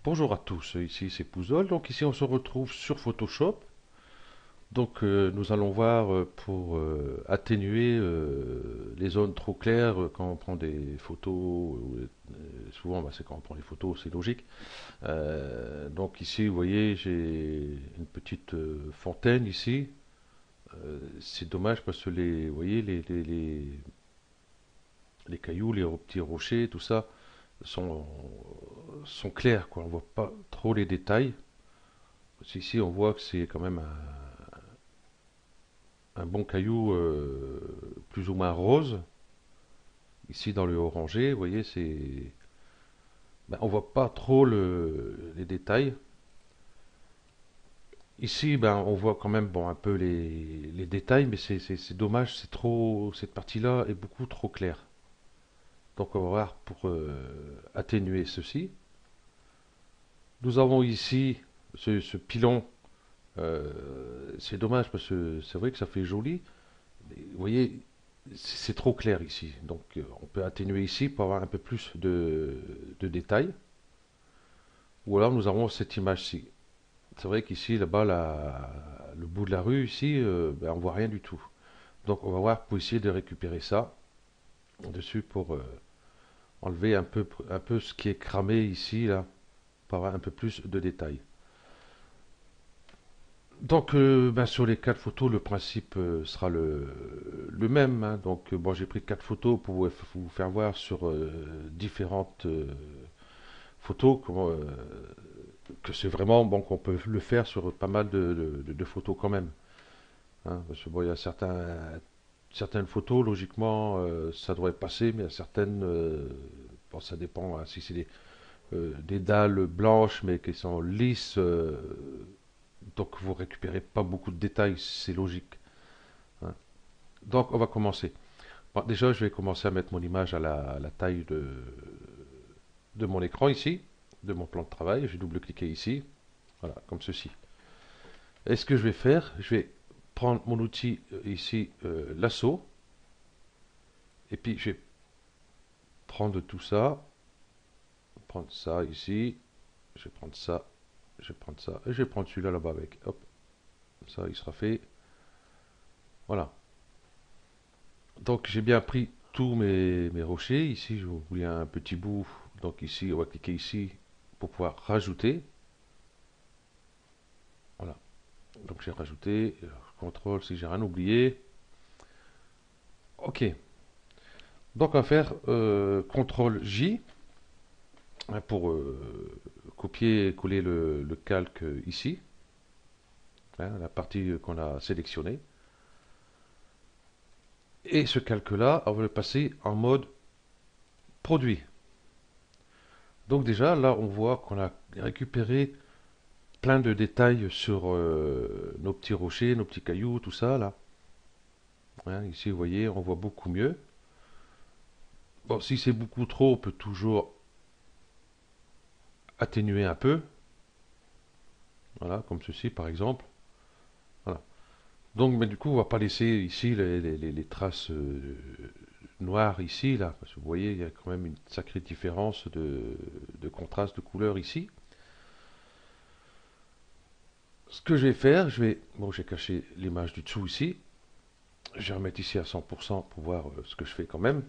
Bonjour à tous, ici c'est Pouzol. Donc ici on se retrouve sur Photoshop. Donc nous allons voir pour atténuer les zones trop claires quand on prend des photos. Souvent bah, c'est quand on prend des photos, c'est logique. Donc ici vous voyez j'ai une petite fontaine ici. C'est dommage parce que vous voyez les cailloux, les petits rochers, tout ça sont, sont clairs quoi. On voit pas trop les détails. Ici, on voit que c'est quand même un bon caillou plus ou moins rose. Ici, dans le orangé, vous voyez, ben, on voit pas trop les détails. Ici, ben, on voit quand même bon, un peu les détails, mais c'est dommage, c'est trop, cette partie-là est beaucoup trop claire. Donc, on va voir pour atténuer ceci. Nous avons ici ce pilon. C'est dommage parce que c'est vrai que ça fait joli. Vous voyez, c'est trop clair ici. Donc on peut atténuer ici pour avoir un peu plus de détails. Ou alors nous avons cette image-ci. C'est vrai qu'ici, là-bas, le bout de la rue, ici, ben, on voit rien du tout. Donc on va voir pour essayer de récupérer ça dessus pour enlever un peu ce qui est cramé ici, là, pour avoir un peu plus de détails. Donc, ben, sur les quatre photos, le principe sera le même, hein. Donc, bon, j'ai pris quatre photos pour vous faire voir sur différentes photos que c'est vraiment bon qu'on peut le faire sur pas mal de photos quand même, hein. Parce que bon, il y a certaines photos, logiquement, ça devrait passer, mais il y a certaines, bon, ça dépend, hein, si c'est des dalles blanches mais qui sont lisses. Donc vous récupérez pas beaucoup de détails, c'est logique, hein. Donc on va commencer. Bon, déjà je vais commencer à mettre mon image à la taille de mon écran ici, de mon plan de travail. Je vais double-cliquer ici, voilà, comme ceci. Et ce que je vais faire, je vais prendre mon outil ici, lasso, et puis je vais prendre tout ça, prendre ça ici, je vais prendre ça, je vais prendre ça, et je vais prendre celui-là là-bas avec. Hop, ça il sera fait. Voilà. Donc j'ai bien pris tous mes rochers. Ici, je voulais un petit bout. Donc ici, on va cliquer ici pour pouvoir rajouter. Voilà. Donc j'ai rajouté. Contrôle si j'ai rien oublié. Ok. Donc on va faire contrôle J, hein, pour copier et coller le calque ici, hein, la partie qu'on a sélectionnée. Et ce calque-là, on va le passer en mode produit. Donc déjà, là, on voit qu'on a récupéré plein de détails sur nos petits rochers, nos petits cailloux, tout ça là. Hein, ici, vous voyez, on voit beaucoup mieux. Bon, si c'est beaucoup trop, on peut toujours atténuer un peu. Voilà, comme ceci par exemple. Voilà. Donc, mais du coup, on va pas laisser ici les traces noires ici, là. Parce que vous voyez, il y a quand même une sacrée différence de contraste de couleur ici. Ce que je vais faire, bon, j'ai caché l'image du dessous ici. Je vais remettre ici à 100% pour voir ce que je fais quand même.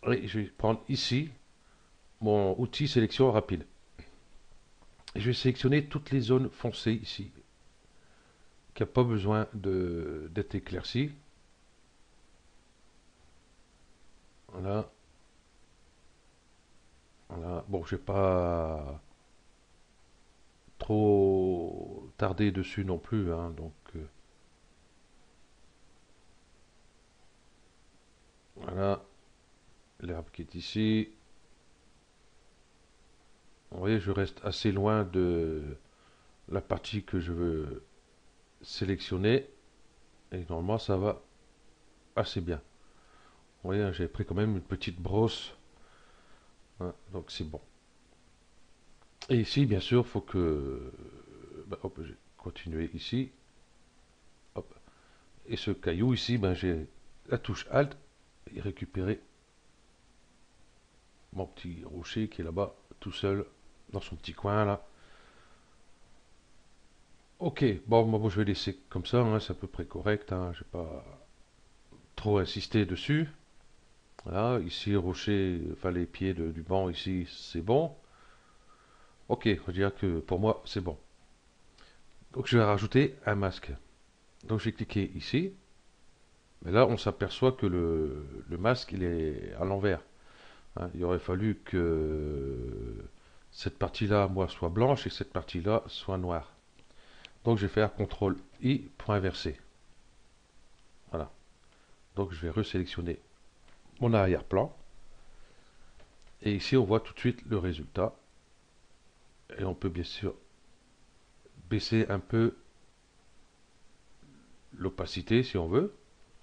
Et je vais prendre ici mon outil sélection rapide. Et je vais sélectionner toutes les zones foncées ici, qui n'ont pas besoin d'être éclaircies. Voilà, voilà. Bon, je ne vais pas trop tarder dessus non plus, hein. Donc, voilà, l'herbe qui est ici. Vous voyez, je reste assez loin de la partie que je veux sélectionner. Et normalement, ça va assez bien. Vous voyez, hein, j'ai pris quand même une petite brosse, hein, donc c'est bon. Et ici, bien sûr, il faut que... bah, hop, j'ai continué ici. Hop. Et ce caillou ici, ben, j'ai la touche Alt et récupérer mon petit rocher qui est là-bas, tout seul. dans son petit coin là. Ok, bon, moi je vais laisser comme ça, hein, c'est à peu près correct, hein, je vais pas trop insister dessus. Voilà, ici, rocher, enfin les pieds du banc ici, c'est bon. Ok, on va dire que pour moi, c'est bon. Donc je vais rajouter un masque. Donc j'ai cliqué ici, mais là on s'aperçoit que le masque il est à l'envers, hein. Il aurait fallu que cette partie-là, moi, soit blanche et cette partie-là soit noire. Donc je vais faire CTRL I pour inverser. Voilà. Donc je vais resélectionner mon arrière-plan. Et ici on voit tout de suite le résultat. Et on peut bien sûr baisser un peu l'opacité si on veut,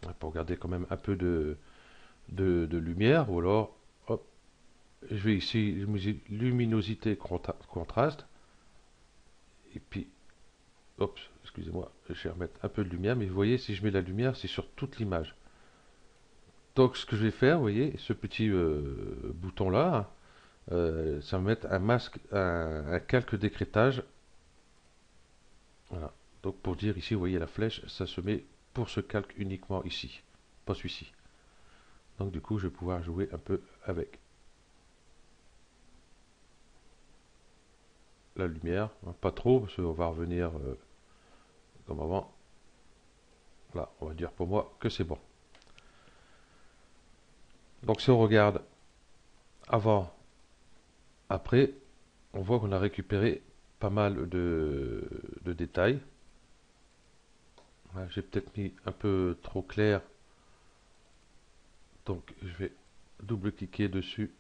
hein, pour garder quand même un peu de lumière. Ou alors, hop, je vais ici, luminosité, contraste. Et puis, hop, excusez-moi, je vais remettre un peu de lumière. Mais vous voyez, si je mets la lumière, c'est sur toute l'image. Donc ce que je vais faire, vous voyez, ce petit bouton-là, ça va mettre un masque, un calque d'écrêtage. Voilà. Donc pour dire ici, vous voyez la flèche, ça se met pour ce calque uniquement ici, pas celui-ci. Donc du coup, je vais pouvoir jouer un peu avec la lumière, hein, pas trop, parce qu'on va revenir comme avant. Là, on va dire pour moi que c'est bon. Donc si on regarde avant, après, on voit qu'on a récupéré pas mal de détails. J'ai peut-être mis un peu trop clair, donc je vais double-cliquer dessus.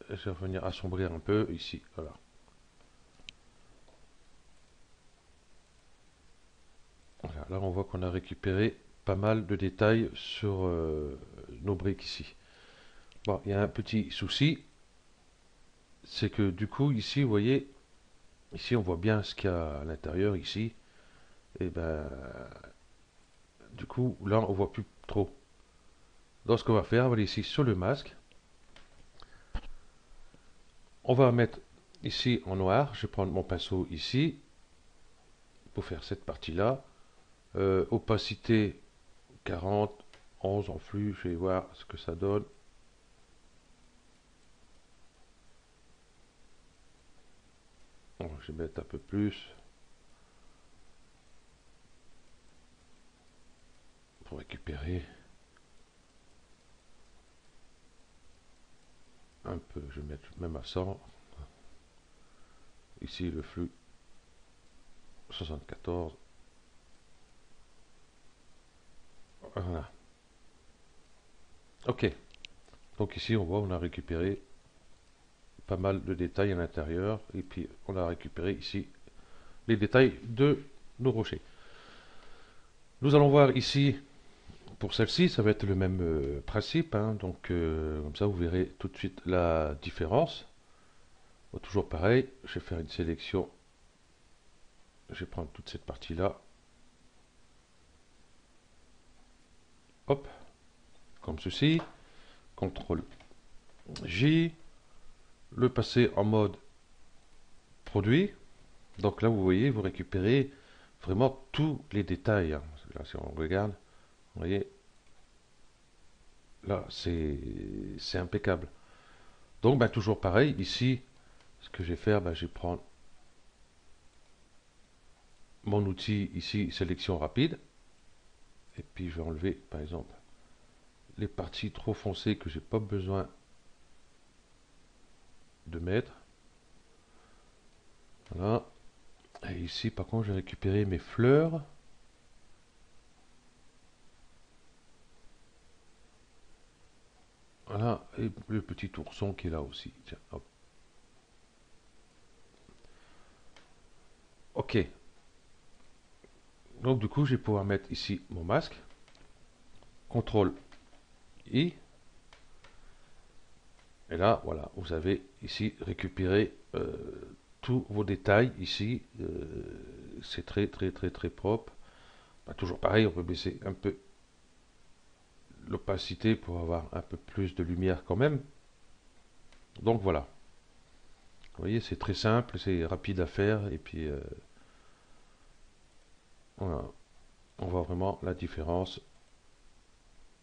Je vais revenir assombrir un peu ici. Voilà. Voilà, là on voit qu'on a récupéré pas mal de détails sur nos briques ici. Bon, il y a un petit souci, c'est que du coup ici, vous voyez, ici on voit bien ce qu'il y a à l'intérieur ici. Et ben, du coup, là on voit plus trop. Donc ce qu'on va faire, on va aller ici sur le masque. On va mettre ici en noir. Je vais prendre mon pinceau ici pour faire cette partie-là. Opacité 40, 11 en flux. Je vais voir ce que ça donne. Bon, je vais mettre un peu plus pour récupérer un peu. Je vais mettre même à 100. Ici le flux 74. Voilà. Ok. Donc ici on voit on a récupéré pas mal de détails à l'intérieur. Et puis on a récupéré ici les détails de nos rochers. Nous allons voir ici, pour celle-ci, ça va être le même principe, hein. Donc comme ça vous verrez tout de suite la différence. Bon, toujours pareil, je vais faire une sélection. Je vais prendre toute cette partie-là. Hop, comme ceci. CTRL J. Le passer en mode produit. Donc là, vous voyez, vous récupérez vraiment tous les détails, hein. Là, si on regarde, vous voyez, là, c'est impeccable. Donc, ben, toujours pareil, ici, ce que je vais faire, ben, je vais prendre mon outil ici, sélection rapide, et puis je vais enlever, par exemple, les parties trop foncées que j'ai pas besoin de mettre. Voilà. Et ici, par contre, j'ai récupéré mes fleurs. Voilà, et le petit ourson qui est là aussi. Tiens, hop. Ok. Donc du coup, je vais pouvoir mettre ici mon masque. CTRL I. Et là, voilà, vous avez ici récupéré tous vos détails ici. C'est très très très très propre. Bah, toujours pareil, on peut baisser un peu l'opacité pour avoir un peu plus de lumière quand même. Donc voilà. voyez, c'est très simple, c'est rapide à faire, et puis voilà, on voit vraiment la différence,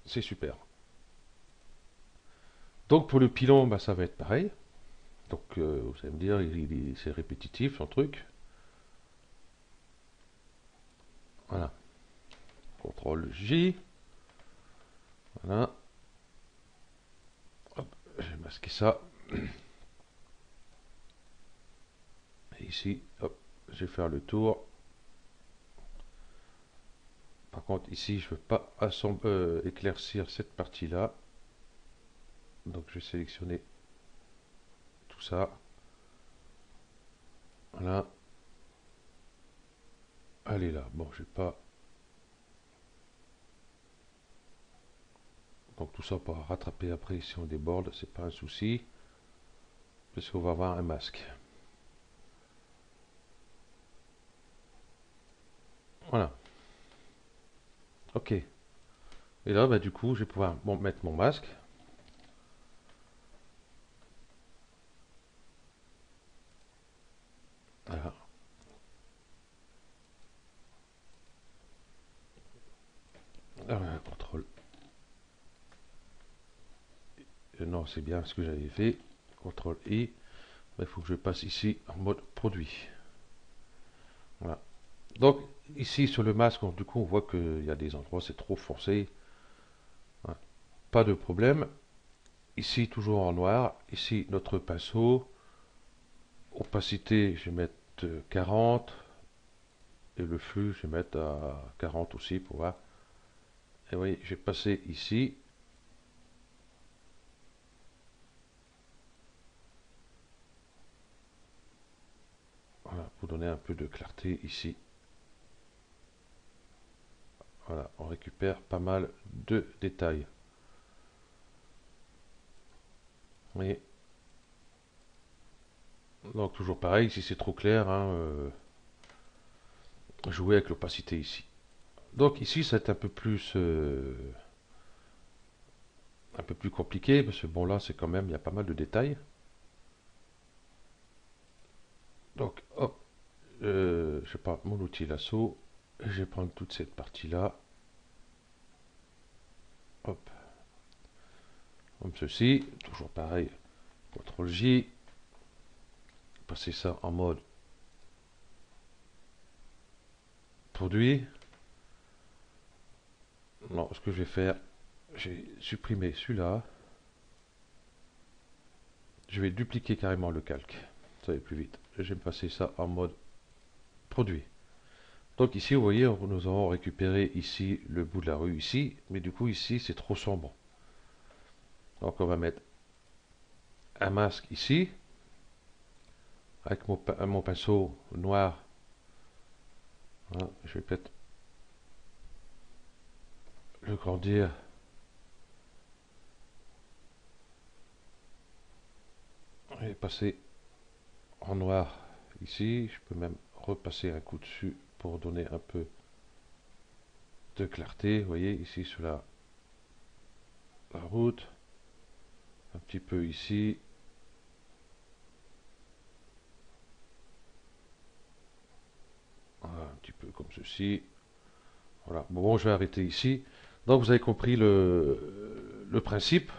c'est super. Donc pour le pilon, bah, ça va être pareil. Donc vous allez me dire, c'est répétitif son truc. Voilà, CTRL J, voilà, hop, je vais masquer ça. Et ici, hop, je vais faire le tour. Par contre, ici, je ne veux pas éclaircir cette partie-là. Donc, je vais sélectionner tout ça. Voilà. Elle est là. Bon, je vais pas. Donc, tout ça on pourra rattraper après si on déborde. C'est pas un souci. Parce qu'on va avoir un masque. Voilà. Ok. Et là, bah, du coup, je vais pouvoir mettre mon masque. Voilà. Alors, contrôle. Non, c'est bien ce que j'avais fait. CTRL I. Il faut que je passe ici en mode produit. Voilà. Donc ici sur le masque, du coup on voit qu'il y a des endroits c'est trop foncé. Voilà. Pas de problème. Ici toujours en noir. Ici notre pinceau. Opacité je vais mettre 40. Et le flux je vais mettre à 40 aussi pour voir. Et oui, je vais passer ici. Voilà, pour donner un peu de clarté ici. Voilà, on récupère pas mal de détails. Vous voyez. Donc toujours pareil, si c'est trop clair, hein, jouer avec l'opacité ici. Donc ici, c'est un peu plus compliqué parce que bon là, c'est quand même, il y a pas mal de détails. Donc hop, je vais prendre mon outil lasso, je vais prendre toute cette partie là, hop, comme ceci, toujours pareil, CTRL J, passer ça en mode produit. Non, ce que je vais faire, j'ai supprimé celui-là. Je vais dupliquer carrément le calque. Ça va plus vite. Je vais me passer ça en mode produit. Donc ici, vous voyez, nous avons récupéré ici le bout de la rue ici, mais du coup ici c'est trop sombre. Donc on va mettre un masque ici, avec mon pinceau noir. Voilà, je vais peut-être le grandir. Et passer en noir ici. Je peux même repasser un coup dessus pour donner un peu de clarté. Vous voyez ici sur la route. Un petit peu ici. Voilà, un petit peu comme ceci. Voilà. Bon, je vais arrêter ici. Donc vous avez compris le principe.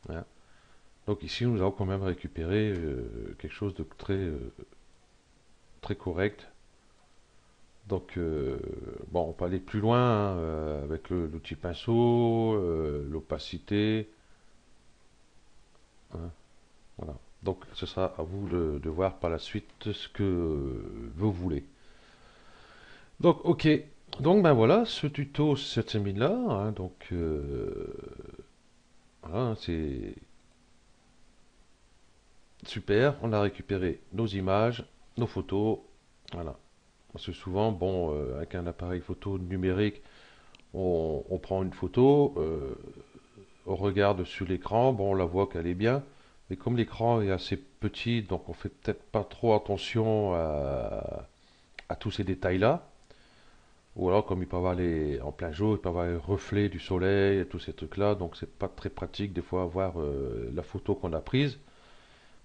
Hein. Donc ici, nous avons quand même récupéré quelque chose de très correct. Donc, bon, on peut aller plus loin hein, avec l'outil pinceau, l'opacité. Hein, voilà. Donc, ce sera à vous de voir par la suite ce que vous voulez. Donc, ok. Donc, ben voilà, ce tuto se termine là. Hein, donc, voilà, c'est super. On a récupéré nos images, nos photos. Voilà. Parce que souvent, bon, avec un appareil photo numérique, on prend une photo, on regarde sur l'écran, bon, on la voit qu'elle est bien, mais comme l'écran est assez petit, donc on fait peut-être pas trop attention à tous ces détails-là. Ou alors, comme il peut y avoir en plein jour, il peut y avoir les reflets du soleil et tous ces trucs-là, donc c'est pas très pratique des fois à voir la photo qu'on a prise.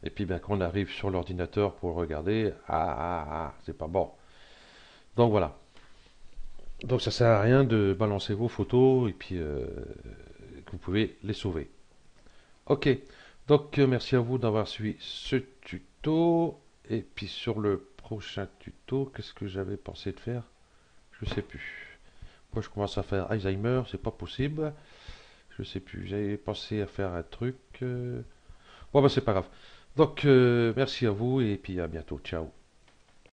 Et puis ben, quand on arrive sur l'ordinateur pour regarder, c'est pas bon. Donc voilà. Donc ça sert à rien de balancer vos photos et puis que vous pouvez les sauver. Ok. Donc merci à vous d'avoir suivi ce tuto. Et puis sur le prochain tuto, qu'est-ce que j'avais pensé de faire? Je sais plus. Moi je commence à faire Alzheimer, c'est pas possible. Je sais plus. J'avais pensé à faire un truc. Bon bah c'est pas grave. Donc merci à vous et puis à bientôt. Ciao.